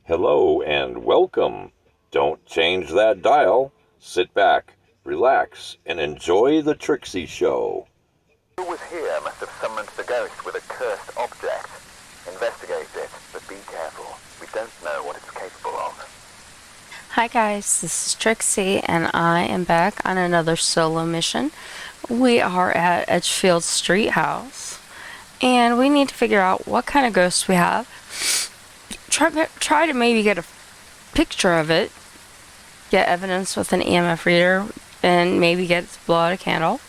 Hello and welcome. Don't change that dial. Sit back, relax, and enjoy the Trixie Show. Who was here must have summoned the ghost with a cursed object. Investigate it, but be careful. We don't know what it's capable of. Hi guys, this is Trixie and I am back on another solo mission. We are at Edgefield Street House and we need to figure out what kind of ghost we have. Try to maybe get a picture of it, get evidence with an EMF reader, and maybe get it to blow out a candle.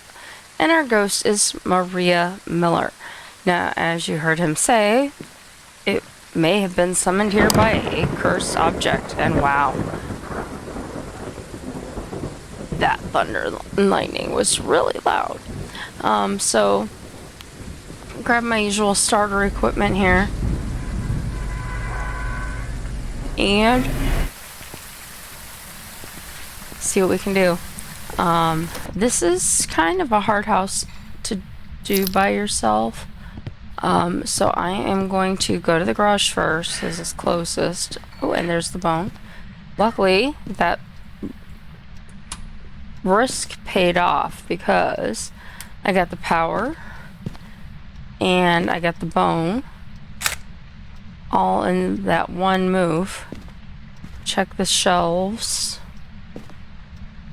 And our ghost is Maria Miller. Now, as you heard him say, it may have been summoned here by a cursed object, and wow. That thunder and lightning was really loud. So, grab my usual starter equipment here. And see what we can do. This is kind of a hard house to do by yourself. So I am going to go to the garage first, as it's closest. Oh, and there's the bone. Luckily, that risk paid off because I got the power and I got the bone all in that one move. Check the shelves.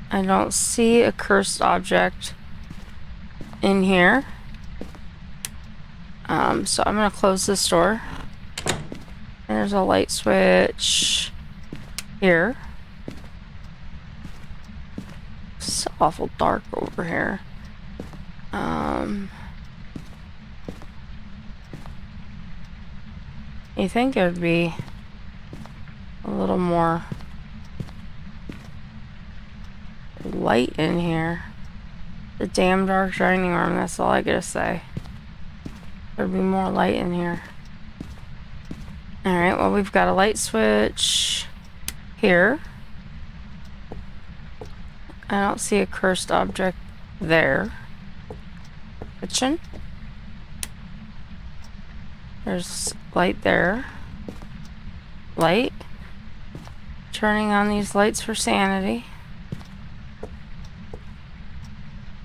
I don't see a cursed object in here. So I'm gonna close this door. And there's a light switch here. It's awful dark over here. You think it would be a little more light in here. The damn dark dining room, that's all I gotta say. There'd be more light in here. Alright, well, we've got a light switch here. I don't see a cursed object there. Kitchen. There's light there. Light. Turning on these lights for sanity.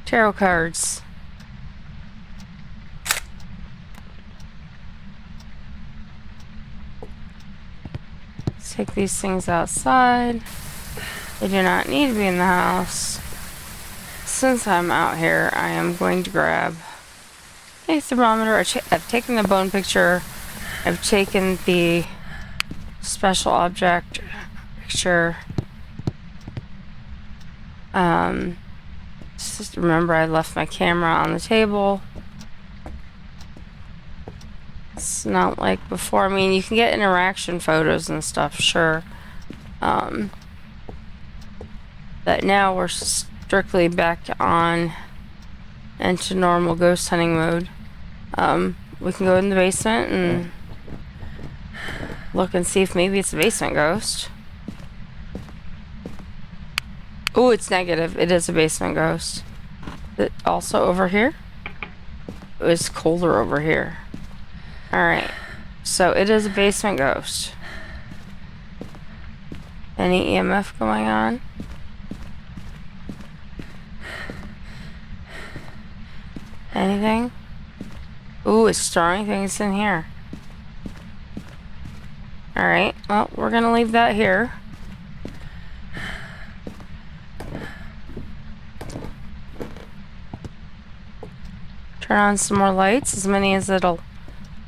Tarot cards. Let's take these things outside. They do not need to be in the house. Since I'm out here, I am going to grab a thermometer. I've taken the bone picture. I've taken the special object picture. Just remember I left my camera on the table. It's not like before. I mean, you can get interaction photos and stuff, sure. But now we're strictly back on into normal ghost hunting mode. We can go in the basement and look and see if maybe it's a basement ghost. Oh, it's negative. It is a basement ghost. Also over here. It's colder over here. Alright. So it is a basement ghost. Any EMF going on? Anything? Ooh, it's throwing things in here. Alright, well, we're gonna leave that here. Turn on some more lights, as many as it'll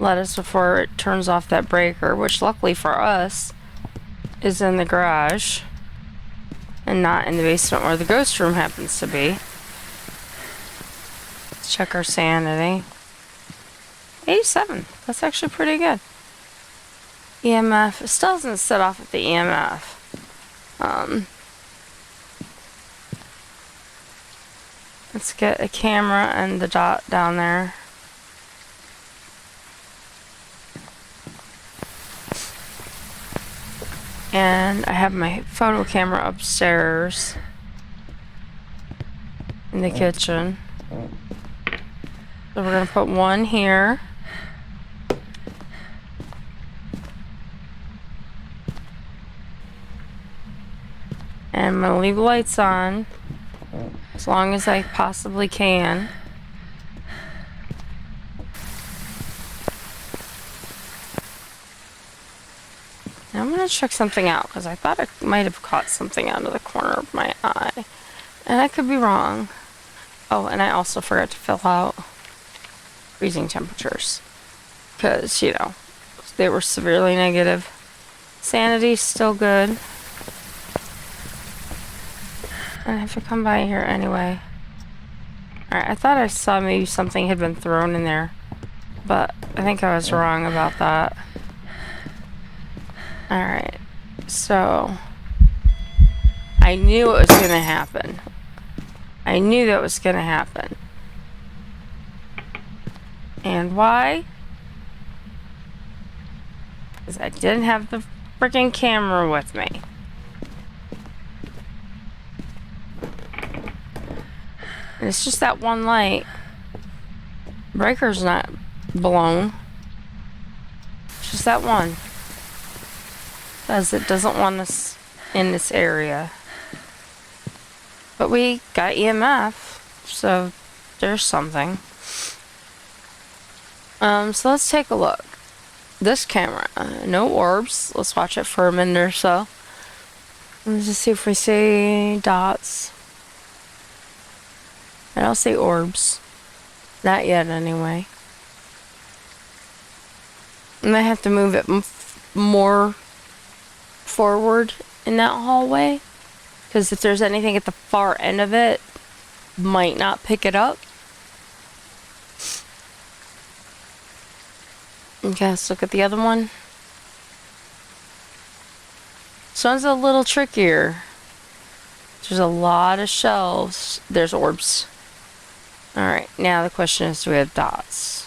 let us before it turns off that breaker, which luckily for us is in the garage and not in the basement where the ghost room happens to be. Let's check our sanity. 87. That's actually pretty good. EMF. It still doesn't set off at the EMF. Let's get a camera and the dot down there. And I have my photo camera upstairs in the kitchen. So we're going to put one here. And I'm gonna leave the lights on as long as I possibly can. And I'm gonna check something out because I thought I might have caught something out of the corner of my eye. And I could be wrong. Oh, and I also forgot to fill out freezing temperatures. Because, you know, they were severely negative. Sanity's still good. I have to come by here anyway. Alright, I thought I saw maybe something had been thrown in there. But I think I was wrong about that. Alright, so I knew it was going to happen. I knew that was going to happen. And why? Because I didn't have the freaking camera with me. And it's just that one light. Breaker's not blown. It's just that one. Because it doesn't want us in this area. But we got EMF, so there's something. So let's take a look. This camera, no orbs. Let's watch it for a minute or so. Let's just see if we see dots. I don't see orbs. Not yet, anyway. I might have to move it more forward in that hallway, because if there's anything at the far end of it, might not pick it up. Okay, let's look at the other one. This one's a little trickier. There's a lot of shelves. There's orbs. Alright, now the question is, do we have dots?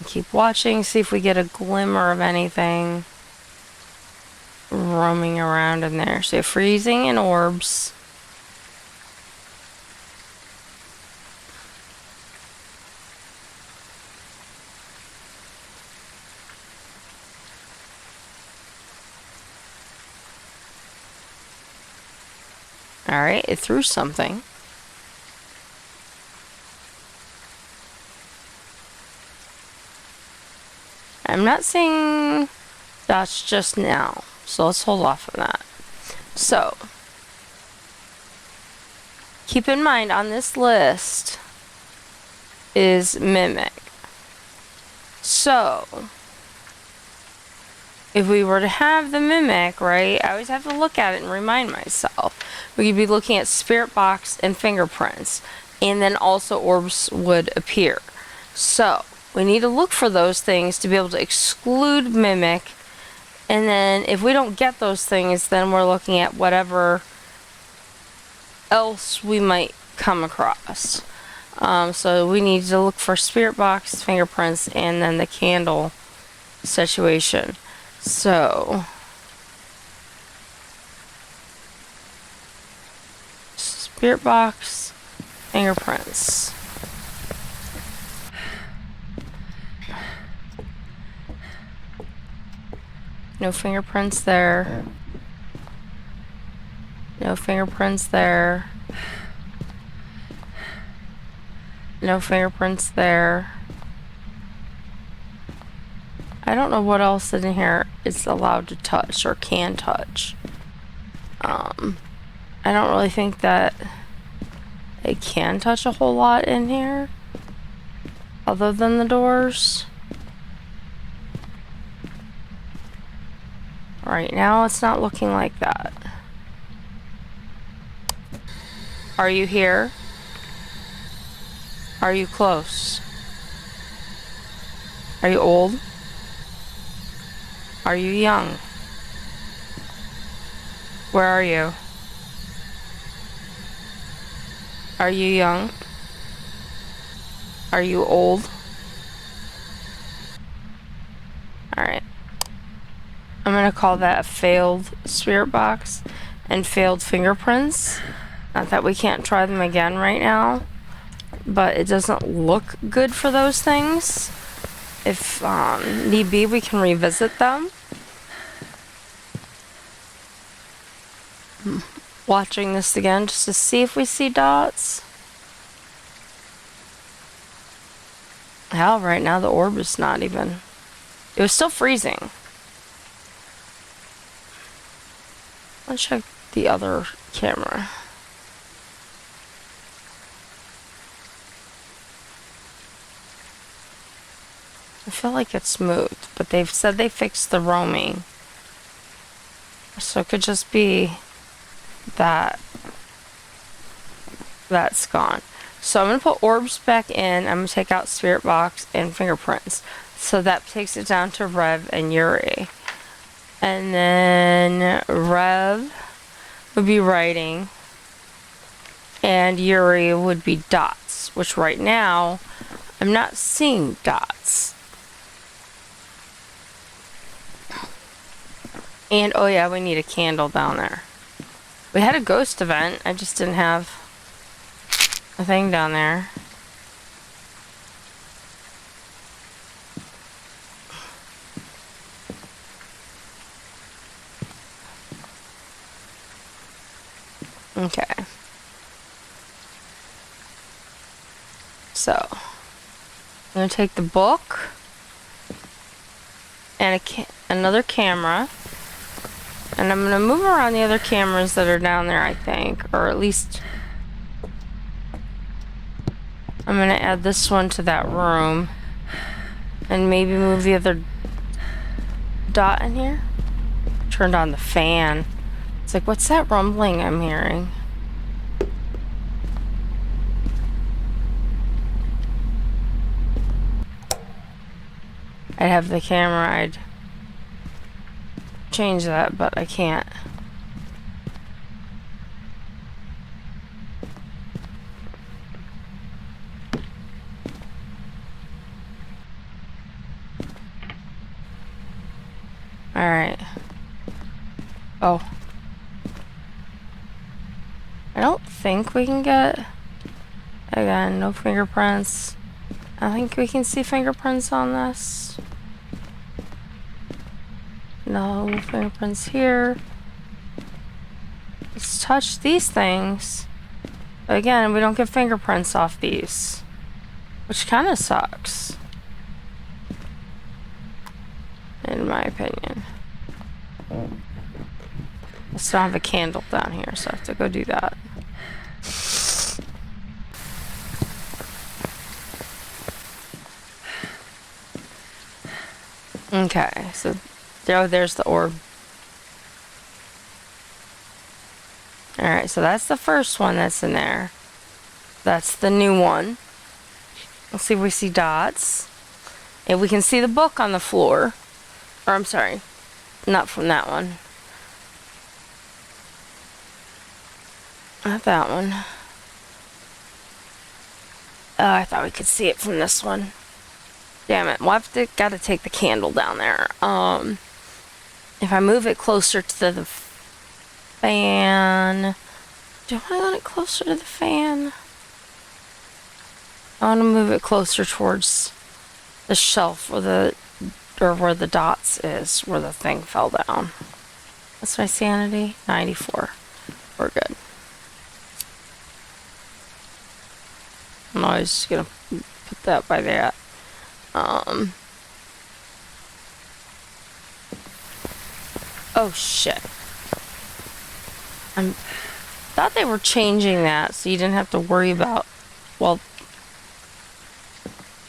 Keep watching, see if we get a glimmer of anything roaming around in there. So freezing and orbs. Alright, it threw something. I'm not seeing dots just now, so let's hold off on that. So, keep in mind on this list is mimic. So, if we were to have the mimic, right, I always have to look at it and remind myself. We could be looking at spirit box and fingerprints, and then also orbs would appear. So, we need to look for those things to be able to exclude mimic, and then if we don't get those things, then we're looking at whatever else we might come across. So we need to look for spirit box, fingerprints, and then the candle situation. So spirit box, fingerprints. No fingerprints there. No fingerprints there. No fingerprints there. I don't know what else in here is allowed to touch or can touch. I don't really think that it can touch a whole lot in here other than the doors. Right now it's not looking like that. Are you here? Are you close? Are you old? Are you young? Where are you? Are you young? Are you old? Alright. I'm gonna call that a failed spirit box and failed fingerprints. Not that we can't try them again right now, but it doesn't look good for those things. if need be, we can revisit them. Watching this again just to see if we see dots. Hell, right now the orb is not even... It was still freezing. Let's check the other camera. I feel like it's moved, but they've said they fixed the roaming. So it could just be that that's gone. So I'm going to put orbs back in. I'm going to take out Spirit Box and Fingerprints. So that takes it down to Rev and Yuri. And then Rev would be writing. And Yuri would be dots, which right now I'm not seeing dots. And oh yeah, we need a candle down there. We had a ghost event, I just didn't have a thing down there. Okay. So, I'm going to take the book and another camera. And I'm going to move around the other cameras that are down there, I think. Or at least... I'm going to add this one to that room. And maybe move the other dot in here. Turned on the fan. It's like, what's that rumbling I'm hearing? I'd have the camera, I'd change that, but I can't. Alright. Oh. I don't think we can get... Again, no fingerprints. I think we can see fingerprints on this. No fingerprints here. Let's touch these things. But again, we don't get fingerprints off these. Which kind of sucks. In my opinion. I still have a candle down here, so I have to go do that. Okay, so there's the orb. Alright, so that's the first one that's in there. That's the new one. Let's see if we see dots. And we can see the book on the floor. Or I'm sorry, not from that one. Not that one. Oh, I thought we could see it from this one. Damn it, we'll have to, gotta take the candle down there. If I move it closer to the fan... Do I want it closer to the fan? I want to move it closer towards the shelf or where the dots is, where the thing fell down. What's my sanity? 94. We're good. I'm always just gonna put that by that. Oh shit. I thought they were changing that so you didn't have to worry about, well,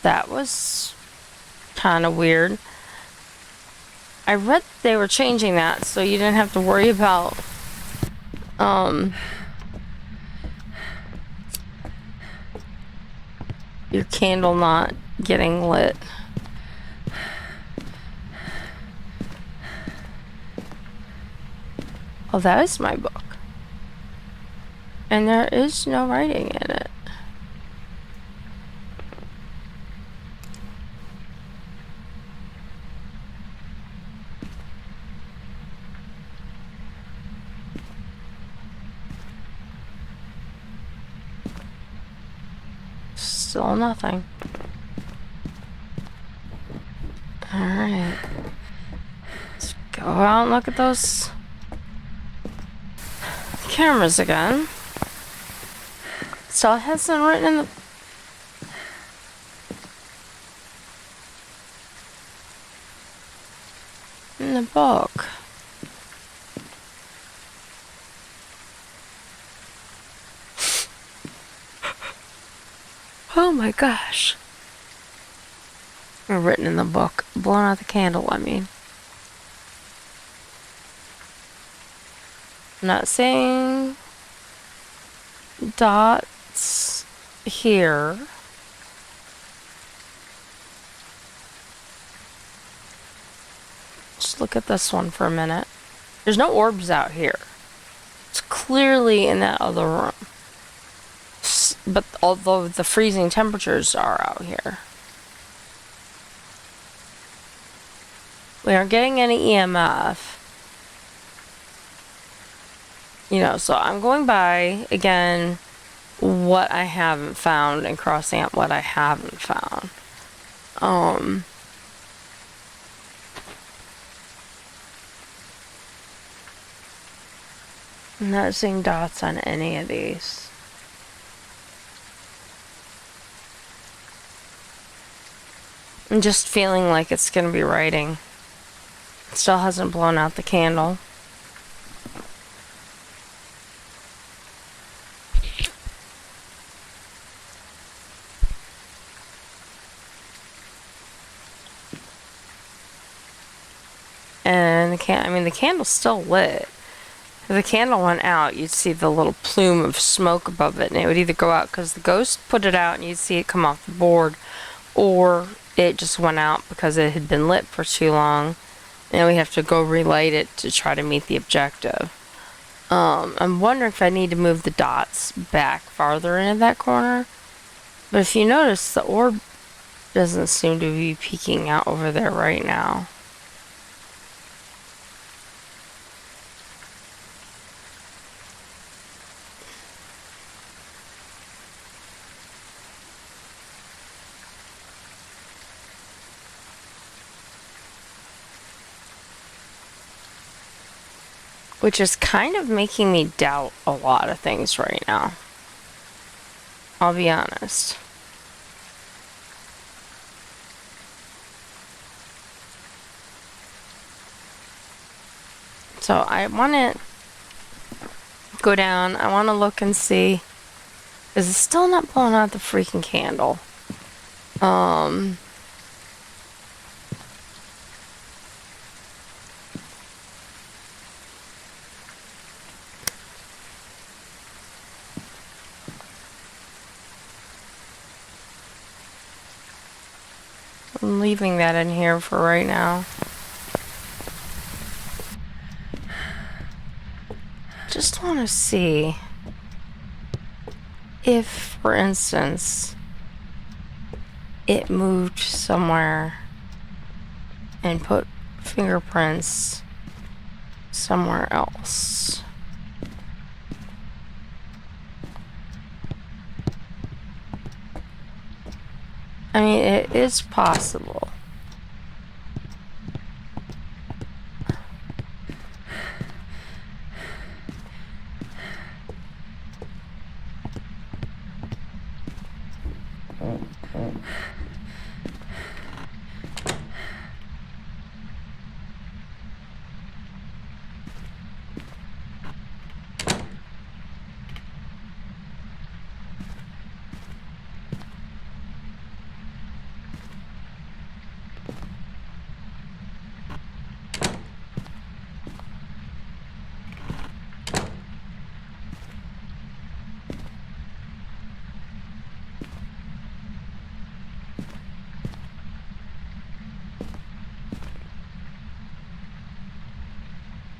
that was kind of weird. I read they were changing that so you didn't have to worry about your candle not getting lit. Oh, that is my book. And there is no writing in it. Still nothing. Alright. Let's go out and look at those cameras again. Still hasn't written in the book. Oh my gosh. Or written in the book. Blown out the candle, I mean. I'm not saying dots here. Just look at this one for a minute. There's no orbs out here. It's clearly in that other room. But although the freezing temperatures are out here. We aren't getting any EMF. You know, so I'm going by, again, what I haven't found and crossing out what I haven't found. I'm not seeing dots on any of these. I'm just feeling like it's going to be writing. It still hasn't blown out the candle. And the candle's still lit. If the candle went out, you'd see the little plume of smoke above it, and it would either go out because the ghost put it out and you'd see it come off the board, or it just went out because it had been lit for too long, and we have to go relight it to try to meet the objective. I'm wondering if I need to move the dots back farther into that corner, but if you notice, the orb doesn't seem to be peeking out over there right now. Which is kind of making me doubt a lot of things right now. I'll be honest. So I want to go down. I want to look and see. Is it still not blowing out the freaking candle? I'm leaving that in here for right now. Just want to see if, for instance, it moved somewhere and put fingerprints somewhere else. I mean, it is possible.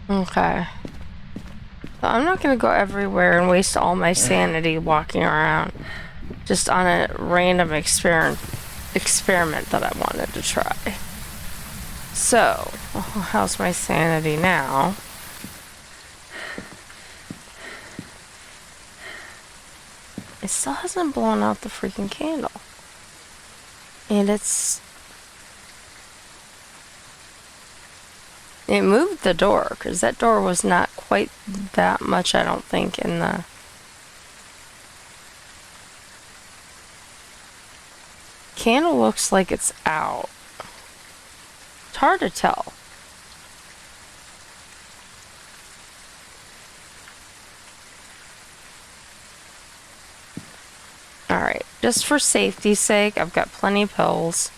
Okay. So I'm not going to go everywhere and waste all my sanity walking around just on a random experiment that I wanted to try. So, how's my sanity now? It still hasn't blown out the freaking candle. And it's It moved the door, because that door was not quite that much, I don't think, in the... Candle looks like it's out. It's hard to tell. Alright, just for safety's sake, I've got plenty of pills.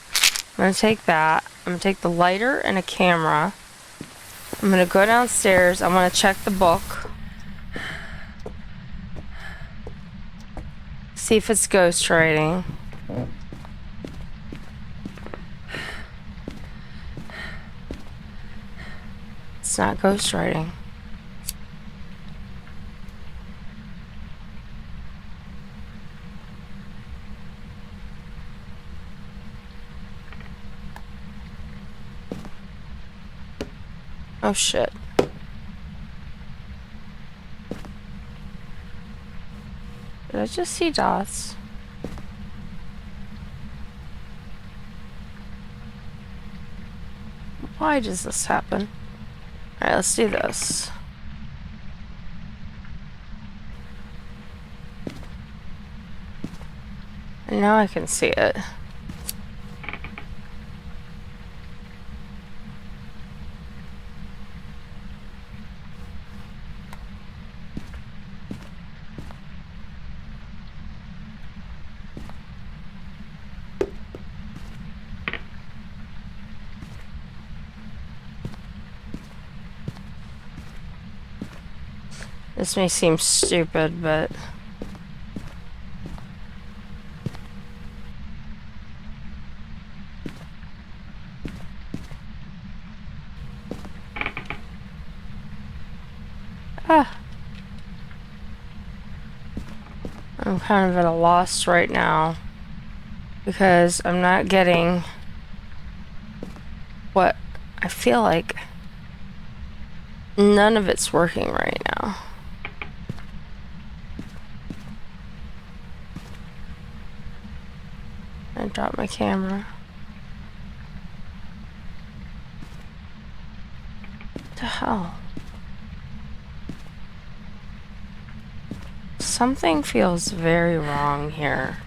I'm going to take that. I'm going to take the lighter and a camera. I'm going to go downstairs. I want to check the book. See if it's ghostwriting. It's not ghostwriting. Oh shit. Did I just see dots? Why does this happen? Alright, let's do this. And now I can see it. This may seem stupid, but... I'm kind of at a loss right now because I'm not getting what I feel like none of it's working right now. I dropped my camera. What the hell? Something feels very wrong here.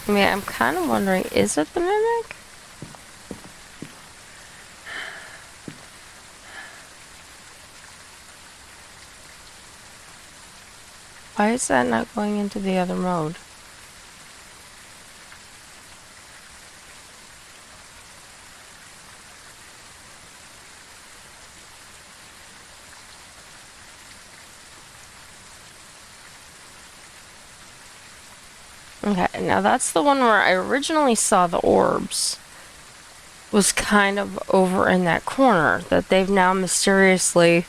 I mean, I'm kind of wondering, is it the mimic? Why is that not going into the other mode? Okay, now that's the one where I originally saw the orbs. Was kind of over in that corner that they've now mysteriously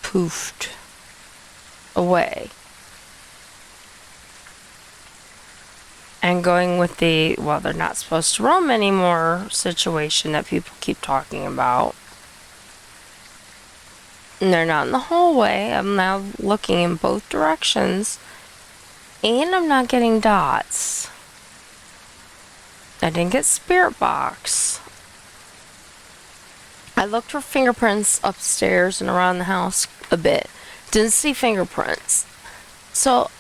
poofed away. And going with the, well, they're not supposed to roam anymore situation that people keep talking about. And they're not in the hallway. I'm now looking in both directions. And I'm not getting dots. I didn't get spirit box. I looked for fingerprints upstairs and around the house a bit. Didn't see fingerprints. So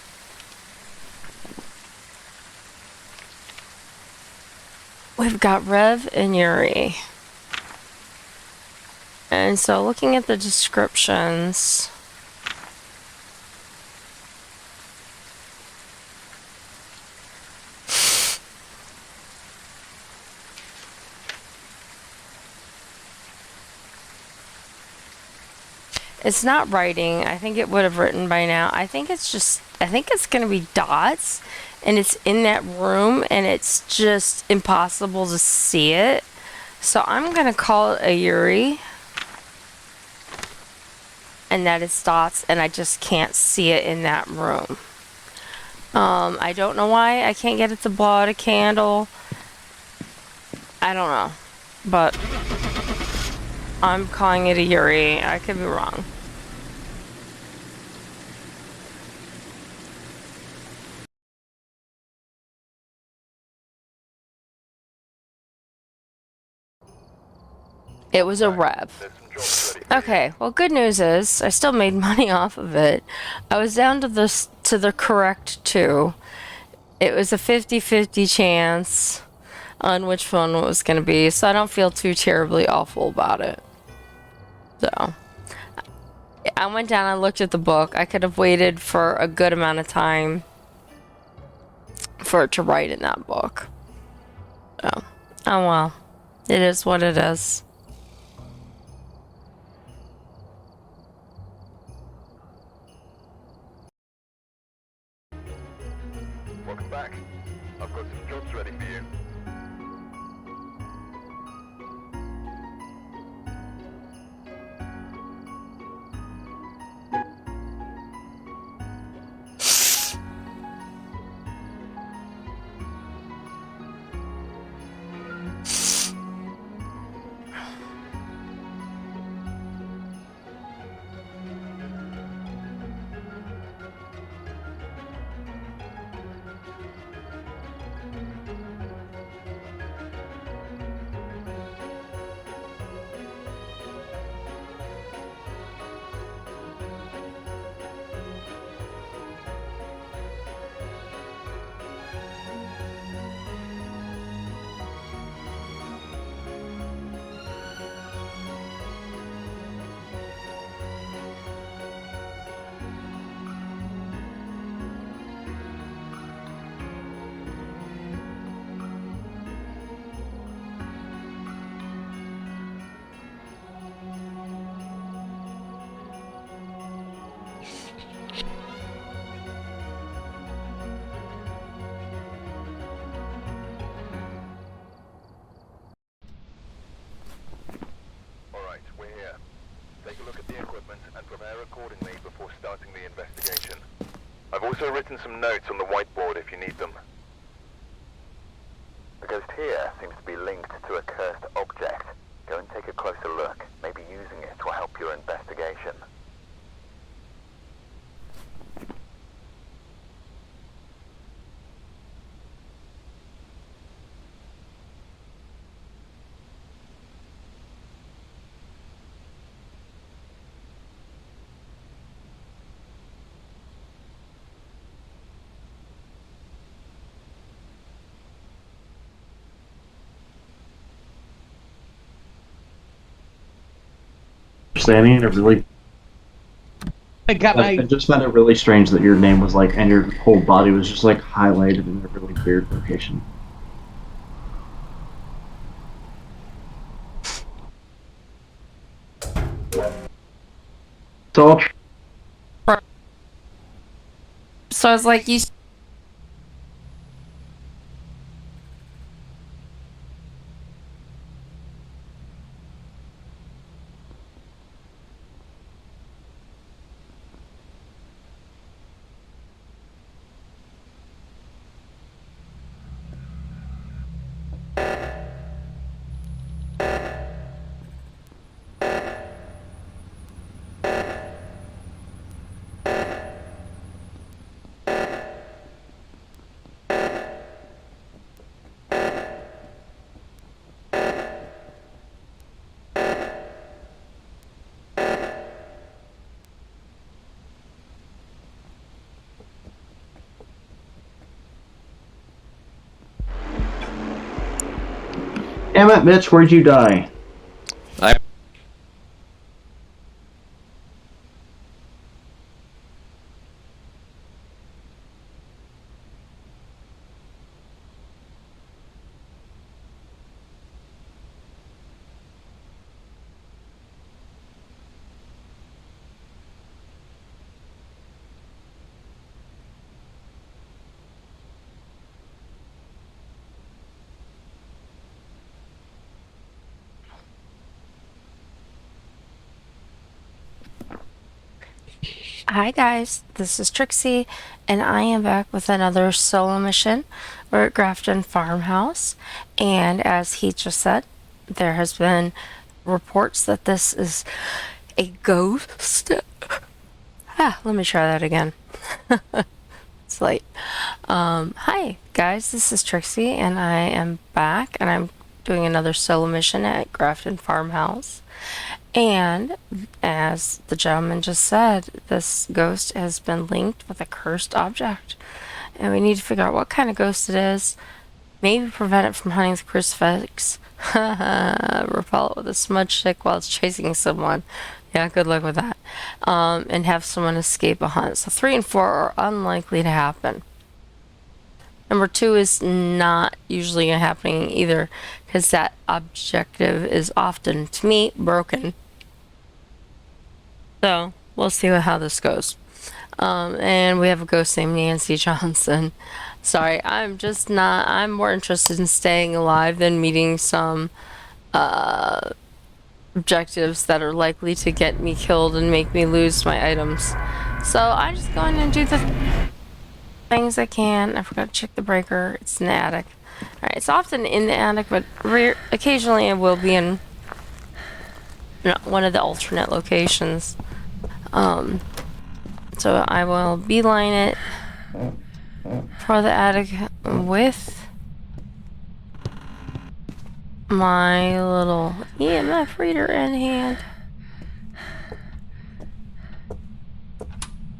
we've got Rev and Yuri. And so looking at the descriptions, it's not writing. I think it would have written by now. I think it's going to be dots, and it's in that room, and it's just impossible to see it. So I'm going to call it a Yuri. And that is dots, and I just can't see it in that room. I don't know why I can't get it to blow out a candle. I don't know. But I'm calling it a Yuri. I could be wrong. It was a rev. There's some jobs ready for you. Okay, well, good news is I still made money off of it. I was down to the correct 2. It was a 50-50 chance on which one it was going to be, so I don't feel too terribly awful about it. So I went down, I looked at the book. I could have waited for a good amount of time for it to write in that book. So, oh well. It is what it is. Welcome back. I've got some jobs ready for you. Alright, we're here. Take a look at the equipment and prepare accordingly before starting the investigation. I've also written some notes on the whiteboard if you need them. The ghost here seems to be linked to a cursed object. Go and take a closer look. Maybe using it will help your investigation. Standing it really. I got I my. just found it really strange that your name was like, and your whole body was just like highlighted in a really weird location. It's all So I was like, you. Damn it, Mitch, where'd you die? Hi guys, this is Trixie, and I am back with another solo mission. We're at Grafton Farmhouse, and as he just said, there has been reports that this is a ghost. Let me try that again. It's late. Hi guys, this is Trixie, and I am back, and I'm doing another solo mission at Grafton Farmhouse. And as the gentleman just said, this ghost has been linked with a cursed object. And we need to figure out what kind of ghost it is. Maybe prevent it from hunting the crucifix. Repel it with a smudge stick while it's chasing someone. Yeah, good luck with that. And have someone escape a hunt. So 3 and 4 are unlikely to happen. Number 2 is not usually happening either, because that objective is often, to me, broken. So, we'll see how this goes. And we have a ghost named Nancy Johnson. Sorry, I'm more interested in staying alive than meeting some objectives that are likely to get me killed and make me lose my items. So, I just go in and do the things I can. I forgot to check the breaker. It's in the attic. Alright, it's often in the attic, but occasionally it will be in one of the alternate locations. So I will beeline it for the attic with my little EMF reader in hand.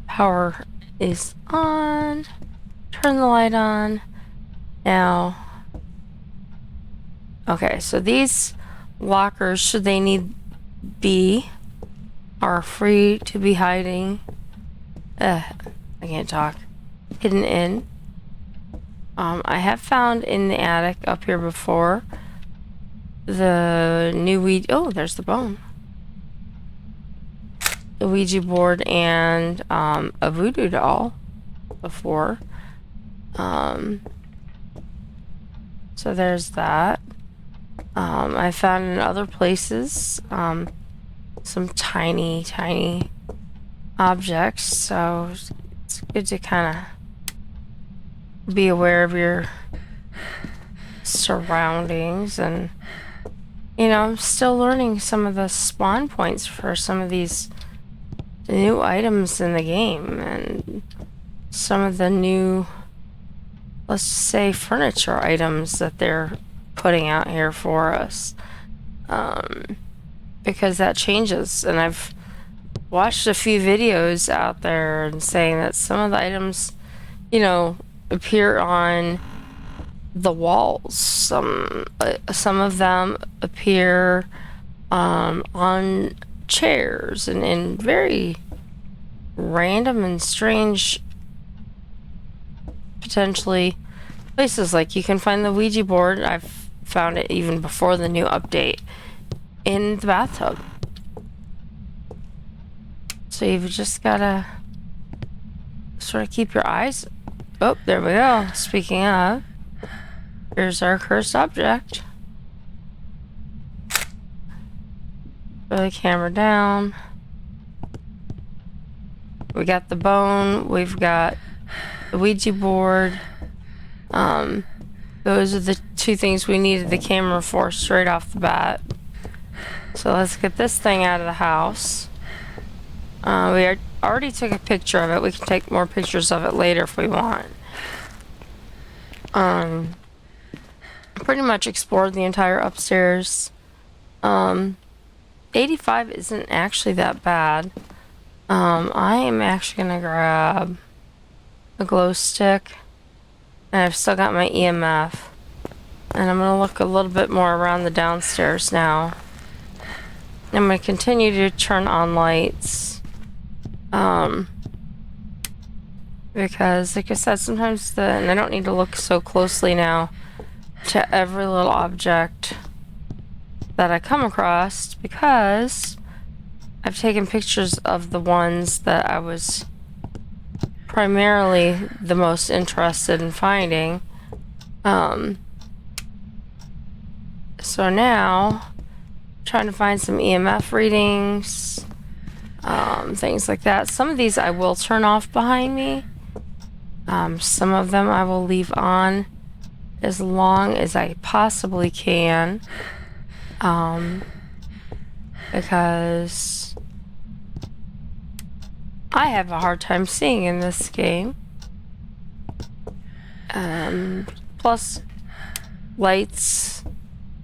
Power is on. Turn the light on. Now, okay, so these lockers, should they need be, are free to be hiding. I can't talk. Hidden in. I have found in the attic up here before the new oh, there's the bone. The Ouija board and a voodoo doll before. So there's that. I found in other places some tiny objects, so it's good to kind of be aware of your surroundings. And you know, I'm still learning some of the spawn points for some of these new items in the game, and some of the new, let's just say, furniture items that they're putting out here for us, because that changes. And I've watched a few videos out there and saying that some of the items, you know, appear on the walls. Some of them appear on chairs and in very random and strange, potentially, places. Like you can find the Ouija board. I've found it even before the new update in the bathtub. So you've just gotta sort of keep your eyes. Oh, there we go. Speaking of, here's our cursed object. Put the camera down. We got the bone. We've got the Ouija board. Those are the two things we needed the camera for straight off the bat. So let's get this thing out of the house. We already took a picture of it. We can take more pictures of it later if we want. Pretty much explored the entire upstairs. 85 isn't actually that bad. I am actually gonna grab a glow stick, and I've still got my EMF, and I'm gonna look a little bit more around the downstairs now. I'm gonna continue to turn on lights, because like I said, sometimes and I don't need to look so closely now to every little object that I come across, because I've taken pictures of the ones that I was primarily the most interested in finding. So now, trying to find some EMF readings, things like that. Some of these I will turn off behind me. Some of them I will leave on as long as I possibly can. Because I have a hard time seeing in this game. Plus, lights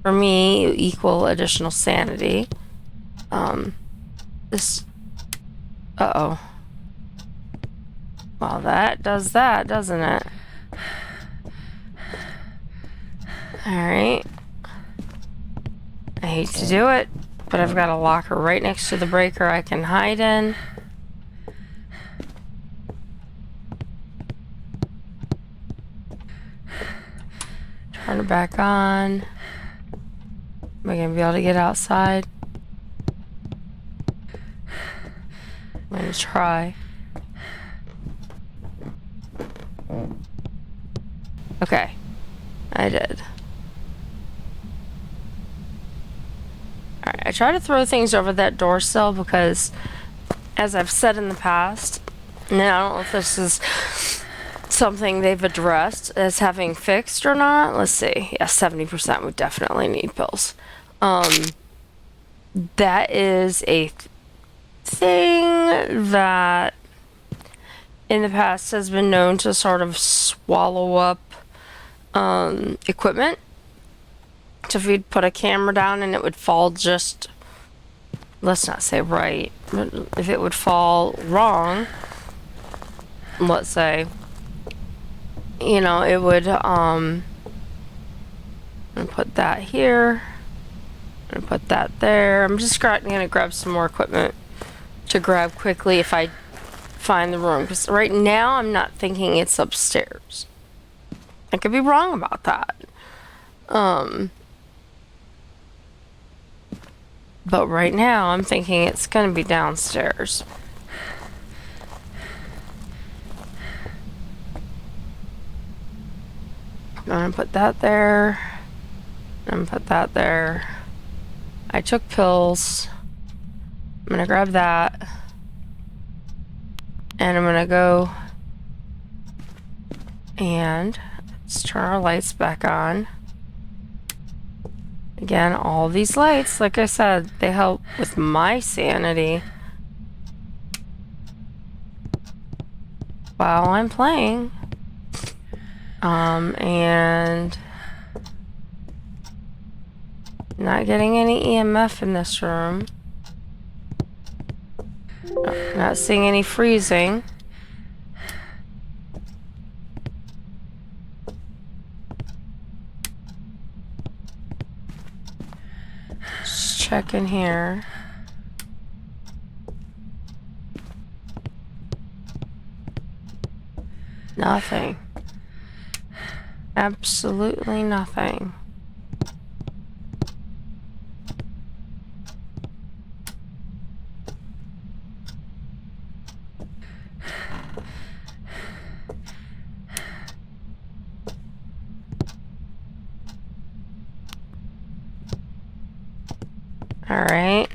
For me, equal additional sanity. This... Uh-oh. Well, that does that, doesn't it? Alright. I hate to do it, but I've got a locker right next to the breaker I can hide in. Turn it back on. Am I gonna be able to get outside? I'm gonna try. Okay. I did. Alright, I try to throw things over that door sill because, as I've said in the past, and I don't know if this is something they've addressed as having fixed or not. Let's see. Yeah, 70% would definitely need pills. That is a thing that in the past has been known to sort of swallow up equipment. So if you'd put a camera down and it would fall just, let's not say right, but if it would fall wrong, let's say, you know, it would, I'm gonna put that here, I'm gonna put that there. I'm just gonna grab some more equipment to grab quickly if I find the room, because right now I'm not thinking it's upstairs. I could be wrong about that. But right now I'm thinking it's gonna be downstairs. I'm gonna put that there. I'm gonna put that there. I took pills. I'm gonna grab that. And I'm gonna go and let's turn our lights back on. Again, all these lights, like I said, they help with my sanity while I'm playing. And not getting any EMF in this room. Not seeing any freezing. Just check in here. Nothing. Absolutely nothing. All right.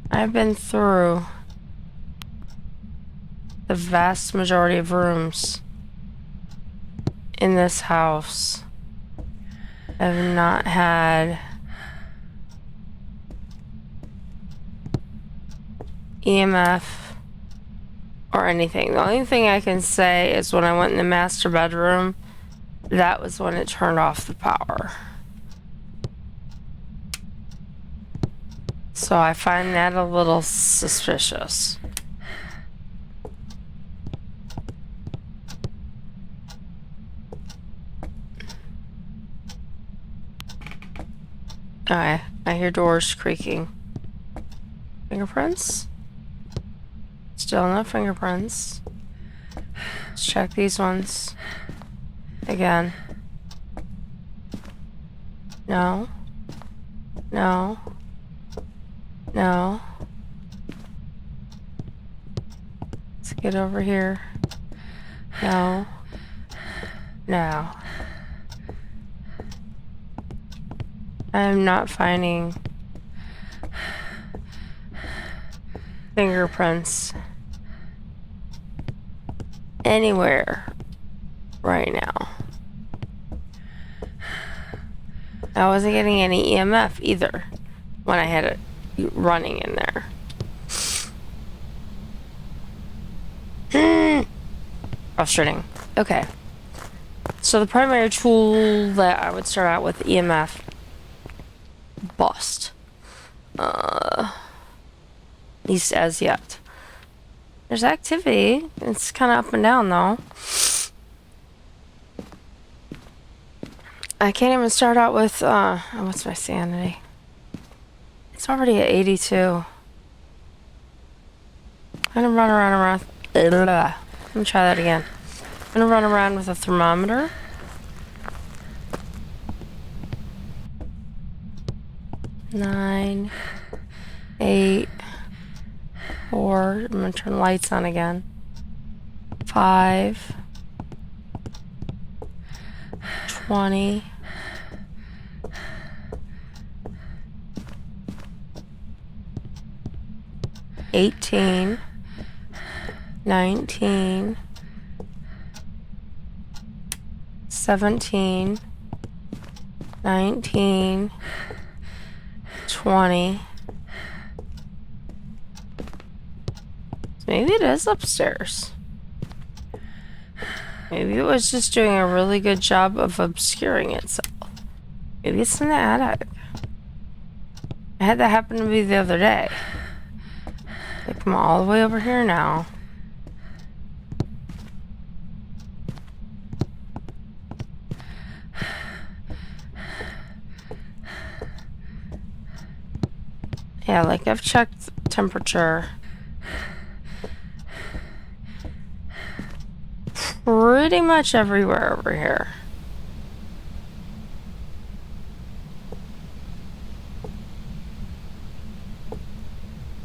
I've been through the vast majority of rooms in this house. I've not had EMF or anything. The only thing I can say is when I went in the master bedroom, that was when it turned off the power. So I find that a little suspicious. Okay, I hear doors creaking. Fingerprints? Still no fingerprints. Let's check these ones. Again. No. No. No. Let's get over here. No. No. I am not finding fingerprints anywhere right now. I wasn't getting any EMF either when I had it running in there. frustrating. Okay. So the primary tool that I would start out with, EMF. Bust. At least as yet. There's activity. It's kind of up and down though. I can't even start out with, what's my sanity? It's already at 82. I'm gonna run around. Let me try that again. I'm gonna run around with a thermometer. Nine, 8, 4. I'm gonna turn the lights on again. 5, 20. 18, 19, 17, 19, 20. Maybe it is upstairs. Maybe it was just doing a really good job of obscuring itself. Maybe it's in the attic. I had that happen to me the other day. I come all the way over here now. Yeah, like I've checked temperature pretty much everywhere over here.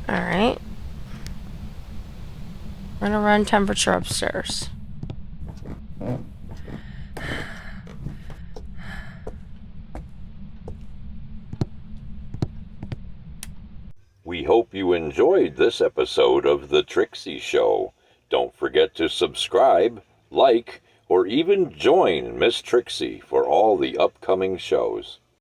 Alright. I'm gonna run temperature upstairs. We hope you enjoyed this episode of The Trixie Show. Don't forget to subscribe, like, or even join Miss Trixie for all the upcoming shows.